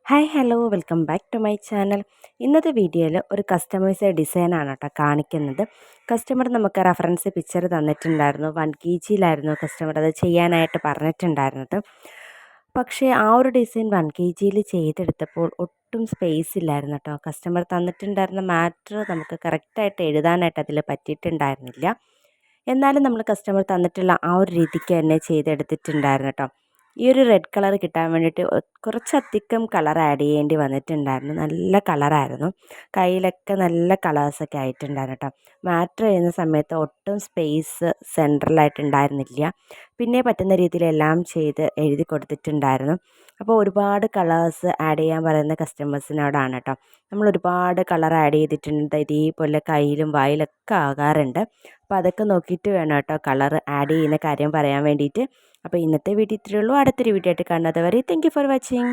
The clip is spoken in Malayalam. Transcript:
Hi hello welcome back to my channel. ഇന്നത്തെ വീഡിയോയിൽ ഒരു കസ്റ്റമൈസ്ഡ് ഡിസൈനാണ് കേട്ടോ കാണിക്കുന്നത്. കസ്റ്റമർ നമുക്ക് റെഫറൻസ് പിക്ചർ തന്നിട്ടുണ്ടായിരുന്നു. 1 kg കസ്റ്റമർ അത് ചെയ്യാനായിട്ട് പറഞ്ഞിട്ടുണ്ടായിരുന്നത്. പക്ഷേ ആ ഒരു ഡിസൈൻ 1 kg ചെയ്തെടുത്തപ്പോൾ ഒട്ടും സ്പേസ് ഇല്ലായിരുന്നു കേട്ടോ. കസ്റ്റമർ തന്നിട്ടുണ്ടായിരുന്ന മാറ്റർ നമുക്ക് കറക്റ്റായിട്ട് എഴുതാനായിട്ട് അതിൽ പറ്റിയിട്ടുണ്ടായിരുന്നില്ല. എന്നാലും നമ്മൾ കസ്റ്റമർ തന്നിട്ടുള്ള ആ ഒരു രീതിക്ക് തന്നെ ചെയ്തെടുത്തിട്ടുണ്ടായിരുന്നു കേട്ടോ. ഈ ഒരു റെഡ് കളർ കിട്ടാൻ വേണ്ടിയിട്ട് കുറച്ചധികം കളർ ആഡ് ചെയ്യേണ്ടി വന്നിട്ടുണ്ടായിരുന്നു. നല്ല കളറായിരുന്നു. കയ്യിലൊക്കെ നല്ല കളേഴ്സൊക്കെ ആയിട്ടുണ്ടായിരുന്നു കേട്ടോ. മാറ്റർ ചെയ്യുന്ന സമയത്ത് ഒട്ടും സ്പേസ് സെൻട്രലായിട്ടുണ്ടായിരുന്നില്ല. പിന്നെ പറ്റുന്ന രീതിയിലെല്ലാം ചെയ്ത് എഴുതി കൊടുത്തിട്ടുണ്ടായിരുന്നു. അപ്പോൾ ഒരുപാട് കളേഴ്സ് ആഡ് ചെയ്യാൻ പറയുന്ന കസ്റ്റമേഴ്സിനോടാണ് കേട്ടോ. നമ്മൾ ഒരുപാട് കളർ ആഡ് ചെയ്തിട്ടുണ്ട്. ഇതേപോലെ കയ്യിലും വായിലൊക്കെ ആകാറുണ്ട്. അപ്പോൾ അതൊക്കെ നോക്കിയിട്ട് വേണം കേട്ടോ കളർ ആഡ് ചെയ്യുന്ന കാര്യം പറയാൻ വേണ്ടിയിട്ട്. അപ്പോൾ ഇന്നത്തെ വീഡിയോ ഇത്രയേ ഉള്ളൂ. അടുത്തൊരു വീഡിയോ ആയിട്ട് കാണുന്നത് വരെ താങ്ക് യു ഫോർ വാച്ചിങ്.